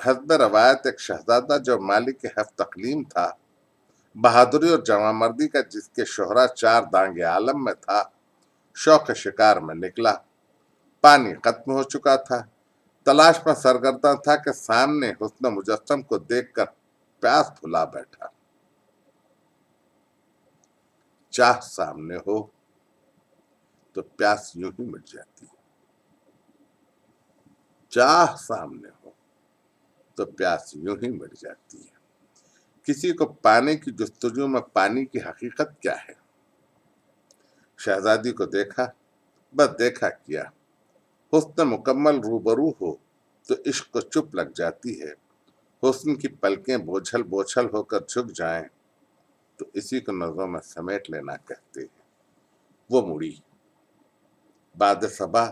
حسب روایت ایک شہزادہ جو مالک ہفت اقلیم تھا، بہادری اور جوانمردی کا جس کے شہرہ چار دانگ عالم میں تھا، شوق شکار میں نکلا۔ پانی ختم ہو چکا تھا، تلاش میں سرگرداں تھا کہ سامنے حسن مجسم کو دیکھ کر پیاس بھلا بیٹھا۔ چاہ سامنے ہو تو پیاس یوں ہی مٹ جاتی ہے، چاہ سامنے ہو تو پیاس یوں ہی مٹ جاتی ہے۔ کسی کو پانے کی جستجو میں پانی کی حقیقت کیا ہے؟ شہزادی کو دیکھا، بس دیکھا کیا۔ حسن مکمل روبرو ہو تو عشق کو چپ لگ جاتی ہے۔ حسن کی پلکیں بوجھل بوچھل ہو کر جھک جائیں تو اسی کو نظروں میں سمیٹ لینا کہتے ہیں۔ وہ مڑی، بعد صبا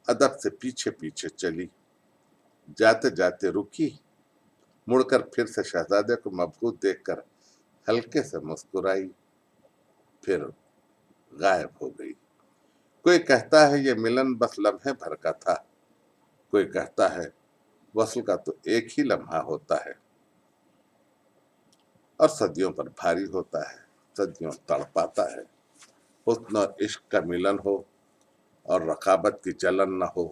ادب سے پیچھے پیچھے چلی، جاتے جاتے رکی، مڑ کر پھر سے شہزادے کو مبہوت دیکھ کر ہلکے سے مسکرائی، پھر غائب ہو گئی۔ کوئی کہتا ہے یہ ملن بس لمحے بھر کا تھا، کوئی کہتا ہے وصل کا تو ایک ہی لمحہ ہوتا ہے اور صدیوں پر بھاری ہوتا ہے، صدیوں تڑپاتا ہے۔ حسن اور عشق کا ملن ہو اور رقابت کی جلن نہ ہو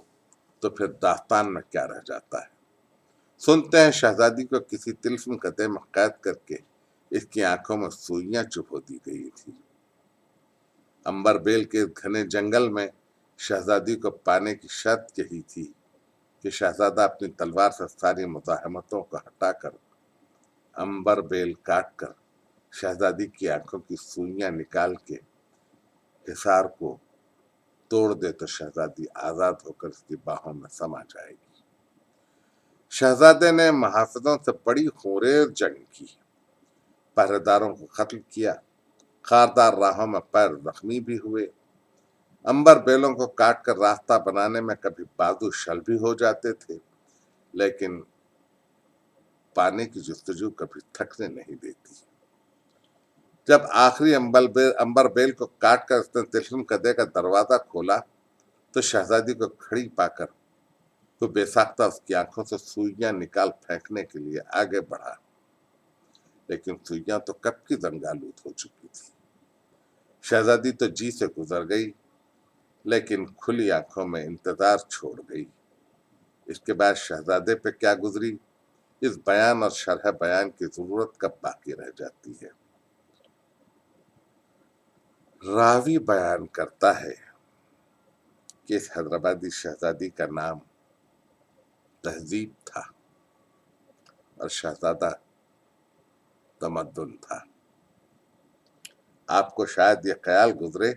تو پھر داستان میں کیا رہ جاتا ہے؟ سنتے ہیں شہزادی کو کسی طلسم قدے میں قید کر کے اس کی آنکھوں میں سوئیاں چبھو دی گئی تھی۔ امبر بیل کے گھنے جنگل میں شہزادی کو پانے کی شرط یہی تھی کہ شہزادہ اپنی تلوار سے ساری مزاحمتوں کو ہٹا کر امبر بیل کاٹ کر شہزادی کی آنکھوں کی سوئیاں نکال کے حصار کو توڑ دے تو شہزادی آزاد ہو کر اس کی باہوں میں سما جائے گی۔ شہزادے نے محافظوں سے بڑی خونریز جنگ کی، پہرے داروں کو قتل کیا، خاردار راہوں میں پیر زخمی بھی ہوئے۔ امبر بیلوں کو کاٹ کر راستہ بنانے میں کبھی بازو شل بھی ہو جاتے تھے، لیکن پانے کی جستجو کبھی تھکنے نہیں دیتی۔ جب آخری امبر بیل کو کاٹ کر اس نے طلسم قدے کا دروازہ کھولا تو شہزادی کو کھڑی پا کر تو بے ساختہ اس کی آنکھوں سے سوئیاں نکال پھینکنے کے لیے آگے بڑھا، لیکن سوئیاں تو کب کی زنگآلود ہو چکی تھی۔ شہزادی تو جی سے گزر گئی، لیکن کھلی آنکھوں میں انتظار چھوڑ گئی۔ اس کے بعد شہزادے پہ کیا گزری، اس بیان اور شرح بیان کی ضرورت کب باقی رہ جاتی ہے۔ راوی بیان کرتا ہے کہ اس حیدرآبادی شہزادی کا نام تہذیب تھا اور شہزادہ تمدن تھا۔ آپ کو شاید یہ خیال گزرے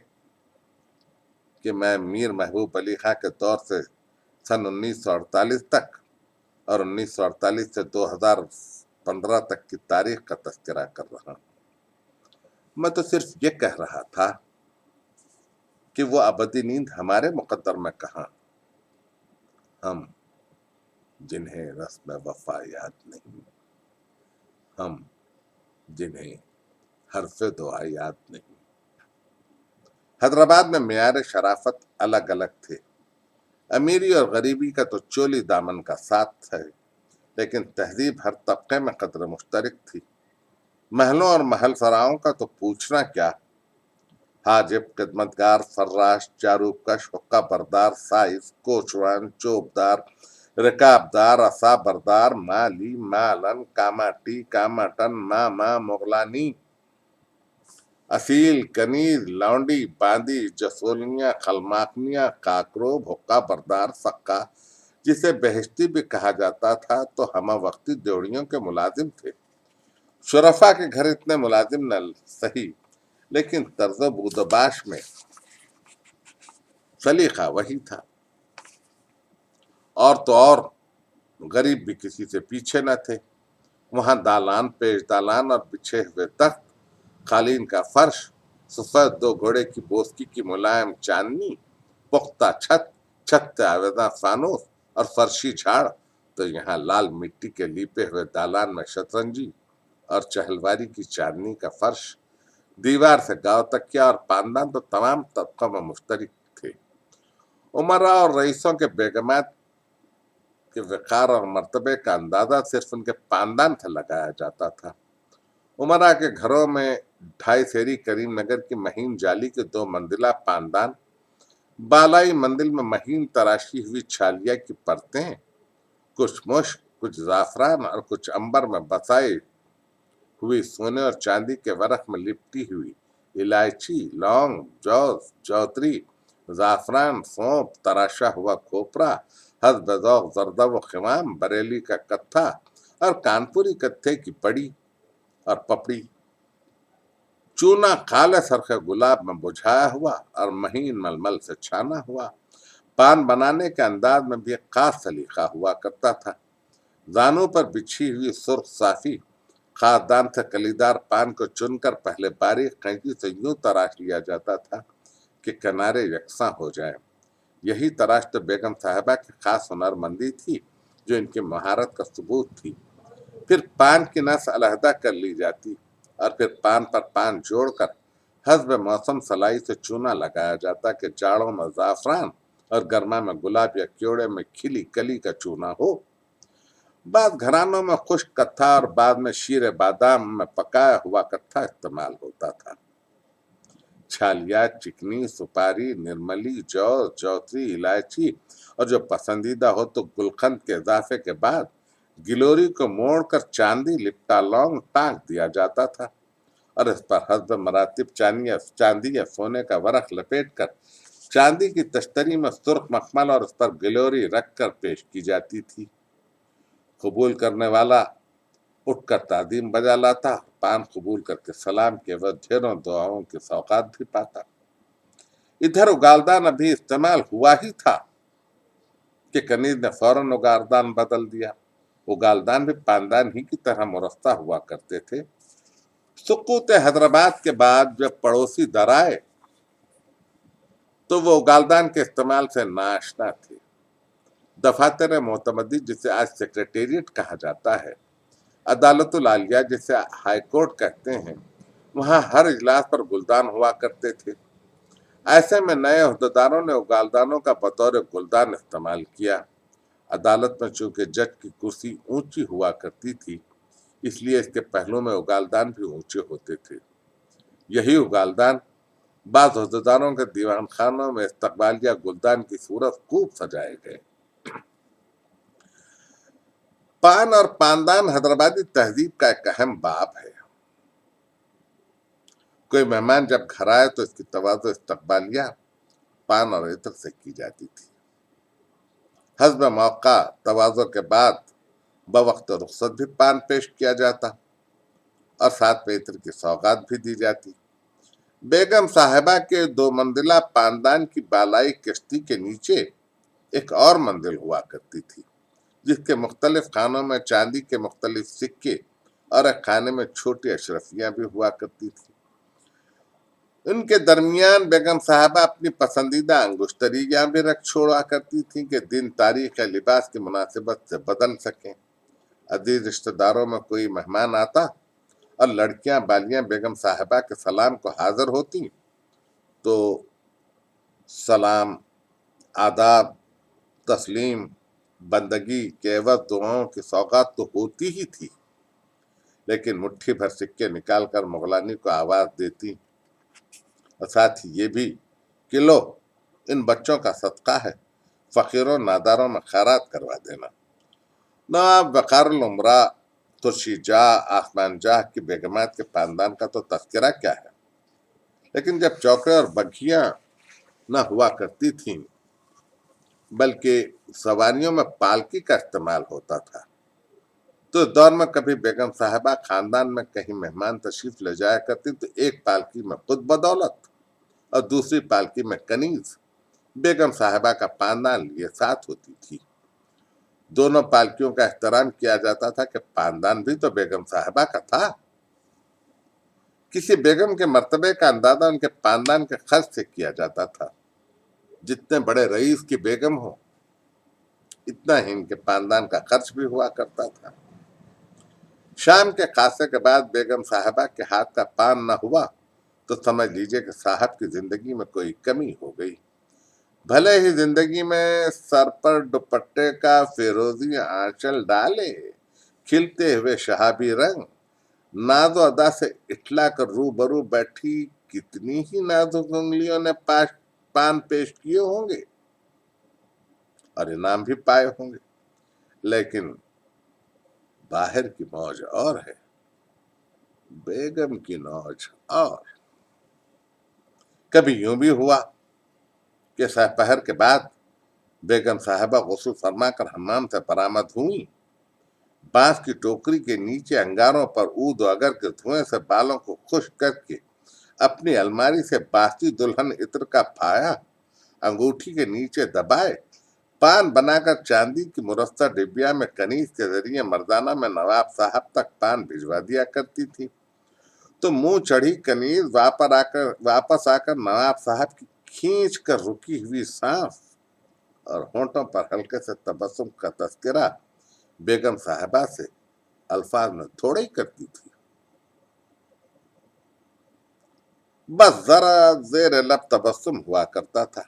کہ میں میر محبوب علی خاں کے دور سے سن 1948 تک اور 1948 سے 2015 تک کی تاریخ کا تذکرہ کر رہا ہوں۔ میں تو صرف یہ کہہ رہا تھا کہ وہ ابدی نیند ہمارے مقدر میں کہاں، ہم جنہیں رسم وفا یاد نہیں، ہم جنہیں حرف دعا یاد نہیں۔ حیدرآباد میں معیار شرافت الگ الگ تھے، امیری اور غریبی کا تو چولی دامن کا ساتھ ہے، لیکن تہذیب ہر طبقے میں قدر مشترک تھی۔ محلوں اور محل سراؤں کا تو پوچھنا کیا، حاجب، خدمتگار، فراش، چاروکش، حقہ بردار، سائز، کوچوان، چوبدار، رکابدار، عصا بردار، مالی، مالن، کاماٹی، کاماٹن، ماما، مغلانی، اصیل، کنیز، لونڈی، باندی، جسولیاں، خلماخنیاں، کاکرو، حقہ بردار، سقا، جسے بہشتی بھی کہا جاتا تھا، تو ہمہ وقتی دیوڑیوں کے ملازم تھے۔ شرفا کے گھر اتنے ملازم نہ صحیح، لیکن طرز و بود و باش میں سلیقہ وہی تھا۔ اور تو اور غریب بھی کسی سے پیچھے نہ تھے۔ وہاں دالان، پیش دالان اور بچھے ہوئے تخت، قالین کا فرش، سفید 2 گھوڑے کی بوسکی کی ملائم چاندنی، پختہ چھت، چھت سے آویزاں فانوس اور فرشی جھاڑ، تو یہاں لال مٹی کے لیپے ہوئے دالان میں شطرنجی اور چہلواری کی چاندنی کا فرش، دیوار سے گاؤ تکیا اور پاندان تو تمام طبقوں میں مشترک تھے۔ امراء اور رئیسوں کے بیگمات کہ وقار اور مرتبے کا اندازہ صرف ان کے پاندان سے لگایا جاتا تھا۔ عمرا کے گھروں میں 2.5 سیری کریم نگر کی مہین جالی کے 2 منزلہ پاندان، بالائی منزل میں مہین تراشی ہوئی چھالیا کی پرتیں، کچھ مشک، کچھ زعفران اور کچھ عنبر میں بسائی ہوئی سونے اور چاندی کے ورق میں لپٹی ہوئی الائچی، لونگ، جوز، جوتری، زعفران، سونف، تراشا ہوا کھوپرا، حسب ذوق زردہ و خمام، بریلی کا کتھا اور کانپوری کتھے کی پڑی اور پپڑی، چونا کالے سرخ گلاب میں بجھایا ہوا اور مہین ململ سے چھانا ہوا۔ پان بنانے کے انداز میں بھی ایک خاص سلیقہ ہوا کرتا تھا۔ زانوں پر بچھی ہوئی سرخ صافی خاصدان سے کلیدار پان کو چن کر پہلے باریک قینچی سے یوں تراش لیا جاتا تھا کہ کنارے یکساں ہو جائیں۔ یہی تراش تو بیگم صاحبہ کی خاص ہنرمندی تھی، جو ان کی مہارت کا ثبوت تھی۔ پھر پان کی نس علیحدہ کر لی جاتی اور پھر پان پر پان جوڑ کر حسب موسم سلائی سے چونا لگایا جاتا کہ جاڑوں میں زعفران اور گرما میں گلاب یا کیوڑے میں کھلی کلی کا چونا ہو۔ بعض گھرانوں میں خشک کتھا اور بعد میں شیر بادام میں پکایا ہوا کتھا استعمال ہوتا تھا۔ چھالیات، چکنی، سپاری، نرملی، جو، جوتری، الائچی اور جو پسندیدہ ہو تو گلقند کے اضافے کے بعد گلوری کو موڑ کر چاندی لپٹا لونگ ٹانک دیا جاتا تھا اور اس پر حسب مراتب چاندی یا سونے کا ورق لپیٹ کر چاندی کی تشتری میں سرخ مخمل اور اس پر گلوری رکھ کر پیش کی جاتی تھی۔ قبول کرنے والا اٹھ کر تعظیم بجا لاتا، پان قبول کر کے سلام کے بعد ڈھیروں دعاؤں کے سوغات بھی پاتا۔ ادھر اگالدان ابھی استعمال ہوا ہی تھا کہ کنیز نے فوراً اگالدان بدل دیا۔ اگالدان بھی پاندان ہی کی طرح مرصع ہوا کرتے تھے۔ سقوط حیدرآباد کے بعد جب پڑوسی درائے تو وہ اگالدان کے استعمال سے ناآشنا تھے۔ دفاتر معتمدی جسے آج سیکریٹریٹ کہا جاتا ہے، عدالت العالیہ جسے ہائی کورٹ کہتے ہیں، وہاں ہر اجلاس پر گلدان ہوا کرتے تھے۔ ایسے میں نئے عہدیداروں نے اگالدانوں کا بطور گلدان استعمال کیا۔ عدالت میں چونکہ جج کی کرسی اونچی ہوا کرتی تھی، اس لیے اس کے پہلو میں اگالدان بھی اونچے ہوتے تھے۔ یہی اگالدان بعض عہدیداروں کے دیوان خانوں میں استقبالیہ گلدان کی صورت خوب سجائے گئے۔ پان اور پاندان حیدرآبادی تہذیب کا ایک اہم باب ہے۔ کوئی مہمان جب گھر آئے تو اس کی تواضع استقبالیہ پان اور عطر سے کی جاتی تھی۔ حسب موقع تواضع کے بعد بوقت رخصت بھی پان پیش کیا جاتا اور ساتھ میں عطر کی سوغات بھی دی جاتی۔ بیگم صاحبہ کے 2 منزلہ پاندان کی بالائی کشتی کے نیچے ایک اور منزل ہوا کرتی تھی، جس کے مختلف خانوں میں چاندی کے مختلف سکے اور ایک خانے میں چھوٹی اشرفیاں بھی ہوا کرتی تھی۔ ان کے درمیان بیگم صاحبہ اپنی پسندیدہ انگشتریاں بھی رکھ چھوڑا کرتی تھیں کہ دن، تاریخ یا لباس کی مناسبت سے بدل سکیں۔ عزیز رشتہ داروں میں کوئی مہمان آتا اور لڑکیاں بالیاں بیگم صاحبہ کے سلام کو حاضر ہوتی تو سلام، آداب، تسلیم، بندگی کے عوض دعاؤں کی سوغات تو ہوتی ہی تھی، لیکن مٹھی بھر سکے نکال کر مغلانی کو آواز دیتی اور ساتھ ہی یہ بھی کہ لو، ان بچوں کا صدقہ ہے، فقیروں ناداروں میں خیرات کروا دینا۔ نواب وقار العمرا، ترشی جاہ، آسمان جاہ کی بیگمات کے پاندان کا تو تذکرہ کیا ہے، لیکن جب چوکے اور بگھیاں نہ ہوا کرتی تھیں بلکہ سواریوں میں پالکی کا استعمال ہوتا تھا، تو اس دور میں کبھی بیگم صاحبہ خاندان میں کہیں مہمان تشریف لے جایا کرتی تو ایک پالکی میں خود بدولت اور دوسری پالکی میں کنیز بیگم صاحبہ کا پاندان لیے ساتھ ہوتی تھی۔ دونوں پالکیوں کا احترام کیا جاتا تھا کہ پاندان بھی تو بیگم صاحبہ کا تھا۔ کسی بیگم کے مرتبے کا اندازہ ان کے پاندان کے خرچ سے کیا جاتا تھا۔ جتنے بڑے رئیس کی بیگم ہو، اتنا ہی ان کے پاندان کا خرچ بھی ہوا کرتا تھا۔ شام کے قاصے کے بعد بیگم صاحبہ کے ہاتھ کا پان نہ ہوا تو سمجھ لیجئے کہ صاحب کی زندگی میں کوئی کمی ہو گئی۔ بھلے ہی زندگی میں سر پر دوپٹے کا فیروزی آنچل ڈالے، کھلتے ہوئے شہابی رنگ، ناز و ادا سے اٹھلا کر روبرو بیٹھی کتنی ہی نازک انگلیوں نے پان پیش کیے ہوں گے اور انعام بھی پائے ہوں گے، لیکن باہر کی موج اور ہے، بیگم کی نوج اور۔ کبھی یوں بھی ہوا کہ سپہر کے بعد بیگم صاحبہ غسل فرما کر حمام سے برآمد ہوئی، بانس کی ٹوکری کے نیچے انگاروں پر عود و اگر کے دھوئیں سے بالوں کو خشک کر کے اپنی الماری سے باسی دلہن عطر کا پھایا انگوٹھی کے نیچے دبائے، پان بنا کر چاندی کی مرصع ڈبیا میں کنیز کے ذریعے مردانہ میں نواب صاحب تک پان بھجوا دیا کرتی تھی، تو منہ چڑھی کنیز واپس آ کر نواب صاحب کی کھینچ کر رکی ہوئی سانس اور ہونٹوں پر ہلکے سے تبسم کا تذکرہ بیگم صاحبہ سے الفاظ میں تھوڑا ہی کرتی تھی، بس ذرا زیر لب تبسم ہوا کرتا تھا۔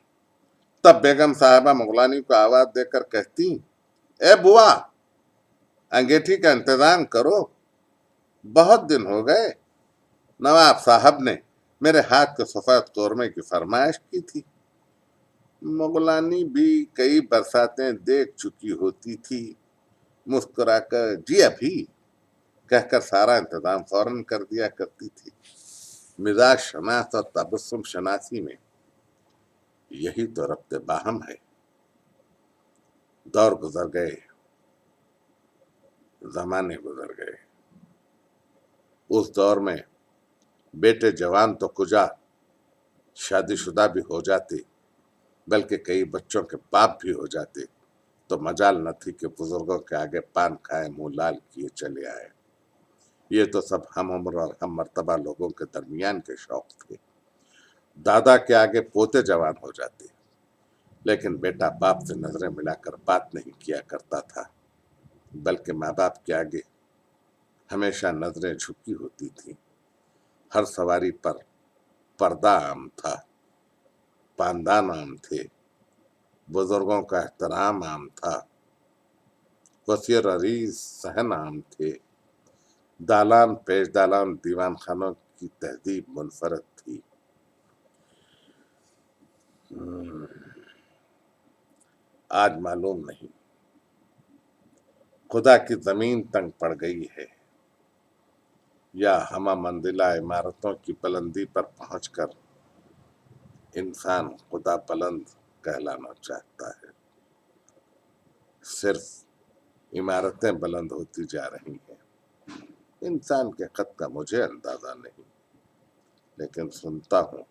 تب بیگم صاحبہ مغلانی کو آواز دے کر کہتی، اے بوا، انگیٹھی کا انتظام کرو، بہت دن ہو گئے۔ نواب صاحب نے میرے ہاتھ کے سفید قورمے کی فرمائش کی تھی۔ مغلانی بھی کئی برساتیں دیکھ چکی ہوتی تھی، مسکرا کر جی ابھی کہہ کر سارا انتظام فوراً کر دیا کرتی تھی۔ مزاج شناس اور تبسم شناسی میں یہی تو ربط باہم ہے۔ دور گزر گئے، زمانے گزر گئے، اس دور میں بیٹے جوان تو کجا شادی شدہ بھی ہو جاتے، بلکہ کئی بچوں کے باپ بھی ہو جاتے، تو مجال نہ تھی کہ بزرگوں کے آگے پان کھائے منہ لال کیے چلے آئے۔ یہ تو سب ہم عمر اور ہم مرتبہ لوگوں کے درمیان کے شوق تھے۔ دادا کے آگے پوتے جوان ہو جاتے، لیکن بیٹا باپ سے نظریں ملا کر بات نہیں کیا کرتا تھا، بلکہ ماں باپ کے آگے ہمیشہ نظریں جھکی ہوتی تھیں۔ ہر سواری پر پردہ عام تھا، پاندان عام تھے، بزرگوں کا احترام عام تھا، وسیع عریض صحن عام تھے، دالان پیش دالان دیوان خانوں کی تہذیب منفرد تھی۔ آج معلوم نہیں خدا کی زمین تنگ پڑ گئی ہے یا ہمہ منزلہ عمارتوں کی بلندی پر پہنچ کر انسان خدا بلند کہلانا چاہتا ہے۔ صرف عمارتیں بلند ہوتی جا رہی ہیں، انسان کے قد کا مجھے اندازہ نہیں، لیکن سنتا ہوں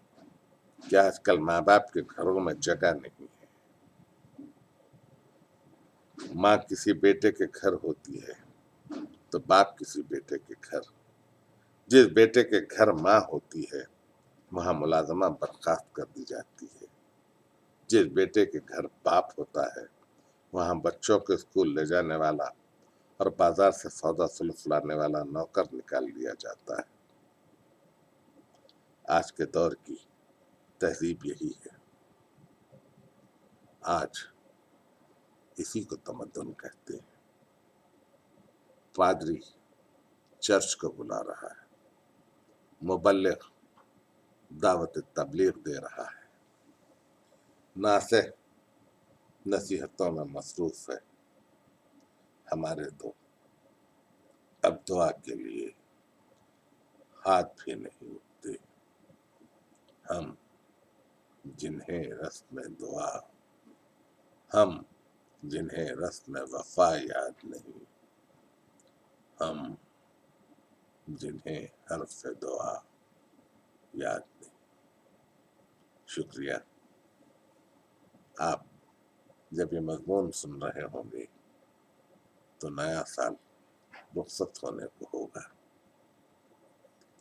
کہ آج کل ماں باپ کے گھروں میں جگہ نہیں ہے۔ ماں کسی بیٹے کے گھر ہوتی ہے تو باپ کسی بیٹے کے گھر۔ جس بیٹے کے گھر ماں ہوتی ہے وہاں ملازمہ برخاست کر دی جاتی ہے، جس بیٹے کے گھر باپ ہوتا ہے وہاں بچوں کو اسکول لے جانے والا اور بازار سے سودا سلف لانے والا نوکر نکال دیا جاتا ہے۔ آج کے دور کی تہذیب یہی ہے، آج اسی کو تمدن کہتے ہیں۔ پادری چرچ کو بلا رہا ہے، مبلغ دعوت تبلیغ دے رہا ہے، ناصح نصیحتوں میں مصروف ہے، ہمارے تو اب دعا کے لیے ہاتھ بھی نہیں اٹھتے۔ ہم جنہیں رسم دعا، ہم جنہیں رسم وفا یاد نہیں، ہم جنہیں حرف دعا یاد نہیں۔ شکریہ۔ آپ جب یہ مضمون سن رہے ہوں گے تو نیا سال رخصت ہونے کو ہوگا۔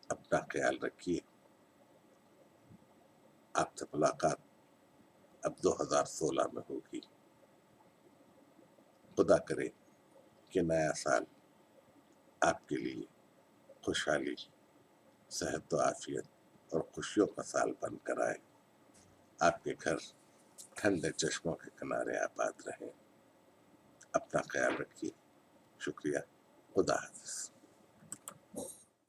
اپنا خیال رکھیے۔ آپ سے ملاقات اب 2016 میں ہوگی۔ خدا کرے کہ نیا سال آپ کے لیے خوشحالی، صحت و عافیت اور خوشیوں کا سال بن کر آئے۔ آپ کے گھر ٹھنڈے چشموں کے کنارے آباد رہیں. اپنا خیال رکھیے. شکریہ. خدا حافظ.